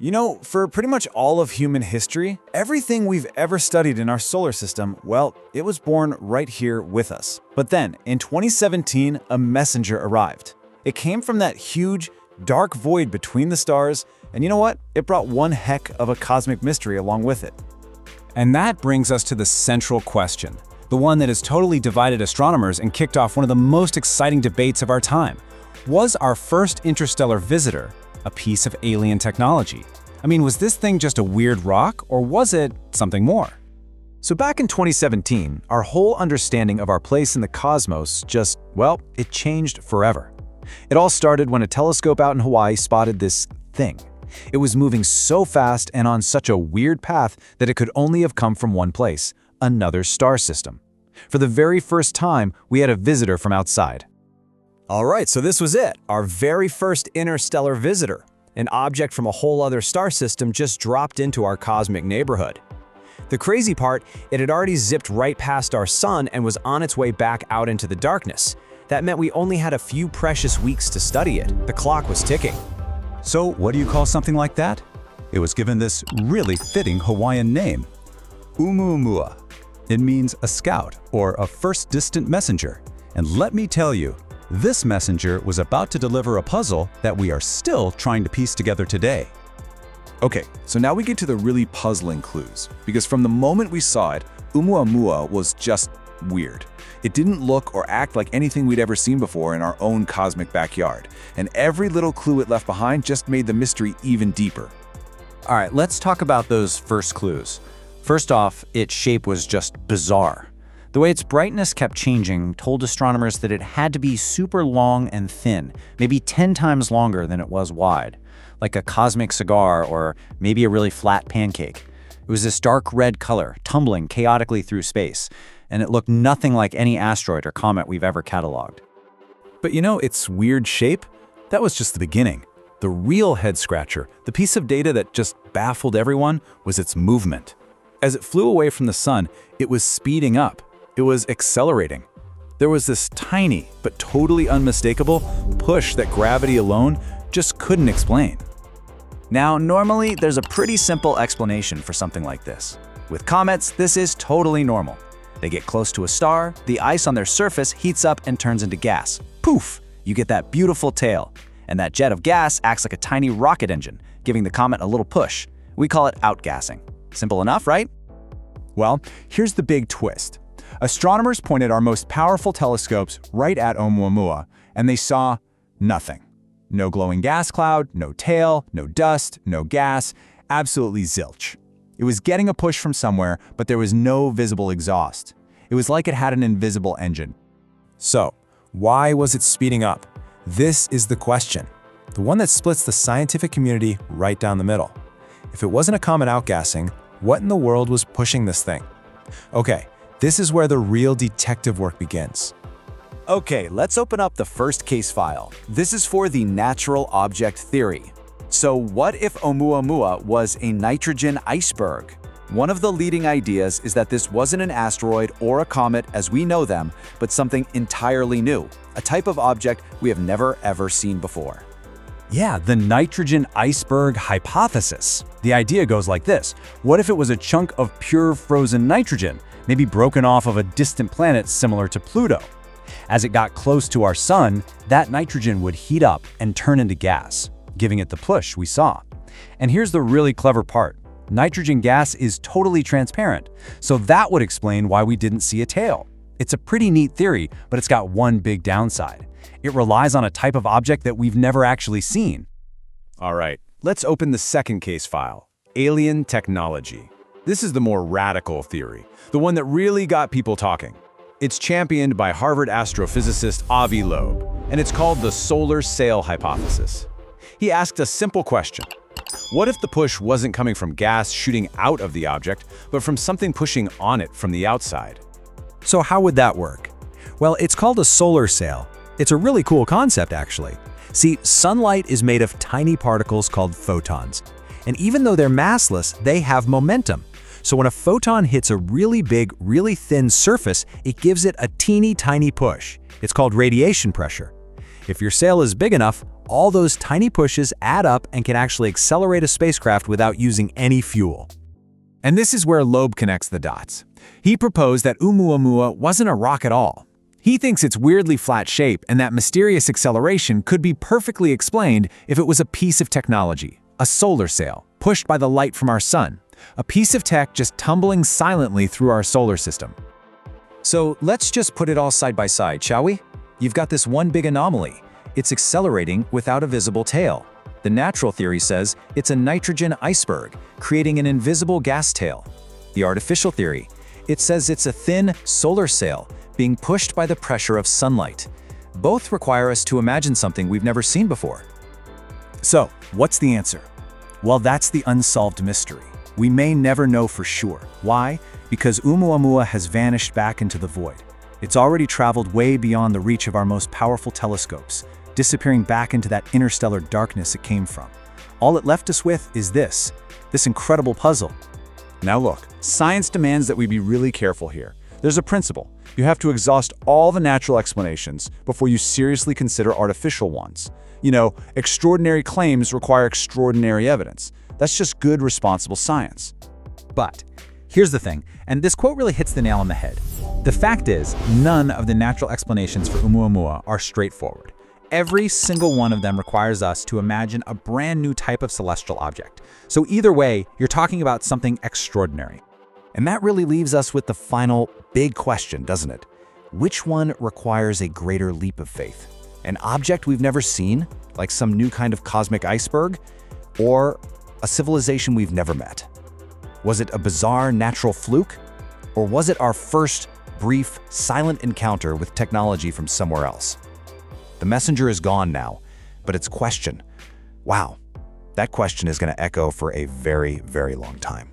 You know, for pretty much all of human history, everything we've ever studied in our solar system, well, it was born right here with us. But then, in 2017, a messenger arrived. It came from that huge, dark void between the stars, and you know what? It brought one heck of a cosmic mystery along with it. And that brings us to the central question, the one that has totally divided astronomers and kicked off one of the most exciting debates of our time. Was our first interstellar visitor a piece of alien technology? I mean, was this thing just a weird rock, or was it something more? So back in 2017, our whole understanding of our place in the cosmos just, well, it changed forever. It all started when a telescope out in Hawaii spotted this thing. It was moving so fast and on such a weird path that it could only have come from one place, another star system. For the very first time, we had a visitor from outside. All right, so this was it, our very first interstellar visitor. An object from a whole other star system just dropped into our cosmic neighborhood. The crazy part, it had already zipped right past our sun and was on its way back out into the darkness. That meant we only had a few precious weeks to study it. The clock was ticking. So what do you call something like that? It was given this really fitting Hawaiian name, Oumuamua. It means a scout or a first distant messenger. And let me tell you, this messenger was about to deliver a puzzle that we are still trying to piece together today. Okay, so now we get to the really puzzling clues, because from the moment we saw it, Oumuamua was just weird. It didn't look or act like anything we'd ever seen before in our own cosmic backyard, and every little clue it left behind just made the mystery even deeper. All right, let's talk about those first clues. First off, its shape was just bizarre. The way its brightness kept changing told astronomers that it had to be super long and thin, maybe 10 times longer than it was wide, like a cosmic cigar or maybe a really flat pancake. It was this dark red color, tumbling chaotically through space, and it looked nothing like any asteroid or comet we've ever cataloged. But you know, its weird shape? That was just the beginning. The real head-scratcher, the piece of data that just baffled everyone, was its movement. As it flew away from the sun, it was speeding up. It was accelerating. There was this tiny, but totally unmistakable push that gravity alone just couldn't explain. Now, normally, there's a pretty simple explanation for something like this. With comets, this is totally normal. They get close to a star, the ice on their surface heats up and turns into gas. Poof! You get that beautiful tail. And that jet of gas acts like a tiny rocket engine, giving the comet a little push. We call it outgassing. Simple enough, right? Well, here's the big twist. Astronomers pointed our most powerful telescopes right at Oumuamua, and they saw nothing. No glowing gas cloud, no tail, no dust, no gas, absolutely zilch. It was getting a push from somewhere, but there was no visible exhaust. It was like it had an invisible engine. So, why was it speeding up? This is the question, the one that splits the scientific community right down the middle. If it wasn't a comet outgassing, what in the world was pushing this thing? Okay, this is where the real detective work begins. Okay, let's open up the first case file. This is for the natural object theory. So what if Oumuamua was a nitrogen iceberg? One of the leading ideas is that this wasn't an asteroid or a comet as we know them, but something entirely new, a type of object we have never ever seen before. Yeah, the nitrogen iceberg hypothesis. The idea goes like this. What if it was a chunk of pure frozen nitrogen, maybe broken off of a distant planet similar to Pluto? As it got close to our sun, that nitrogen would heat up and turn into gas, giving it the push we saw. And here's the really clever part. Nitrogen gas is totally transparent, so that would explain why we didn't see a tail. It's a pretty neat theory, but it's got one big downside. It relies on a type of object that we've never actually seen. All right, let's open the second case file, alien technology. This is the more radical theory, the one that really got people talking. It's championed by Harvard astrophysicist Avi Loeb, and it's called the solar sail hypothesis. He asked a simple question. What if the push wasn't coming from gas shooting out of the object, but from something pushing on it from the outside? So how would that work? Well, it's called a solar sail. It's a really cool concept, actually. See, sunlight is made of tiny particles called photons. And even though they're massless, they have momentum. So when a photon hits a really big, really thin surface, it gives it a teeny tiny push. It's called radiation pressure. If your sail is big enough, all those tiny pushes add up and can actually accelerate a spacecraft without using any fuel. And this is where Loeb connects the dots. He proposed that Oumuamua wasn't a rock at all. He thinks its weirdly flat shape and that mysterious acceleration could be perfectly explained if it was a piece of technology, a solar sail, pushed by the light from our sun, a piece of tech just tumbling silently through our solar system. So let's just put it all side by side, shall we? You've got this one big anomaly. It's accelerating without a visible tail. The natural theory says it's a nitrogen iceberg, creating an invisible gas tail. The artificial theory, it says it's a thin solar sail being pushed by the pressure of sunlight. Both require us to imagine something we've never seen before. So, what's the answer? Well, that's the unsolved mystery. We may never know for sure. Why? Because Oumuamua has vanished back into the void. It's already traveled way beyond the reach of our most powerful telescopes, disappearing back into that interstellar darkness it came from. All it left us with is this incredible puzzle. Now look, science demands that we be really careful here. There's a principle. You have to exhaust all the natural explanations before you seriously consider artificial ones. Extraordinary claims require extraordinary evidence. That's just good, responsible science. But here's the thing, and this quote really hits the nail on the head. The fact is, none of the natural explanations for Oumuamua are straightforward. Every single one of them requires us to imagine a brand new type of celestial object. So either way, you're talking about something extraordinary. And that really leaves us with the final big question, doesn't it? Which one requires a greater leap of faith? An object we've never seen, like some new kind of cosmic iceberg, or a civilization we've never met? Was it a bizarre natural fluke? Or was it our first, brief, silent encounter with technology from somewhere else? The messenger is gone now, but its question, wow, that question is going to echo for a very, very long time.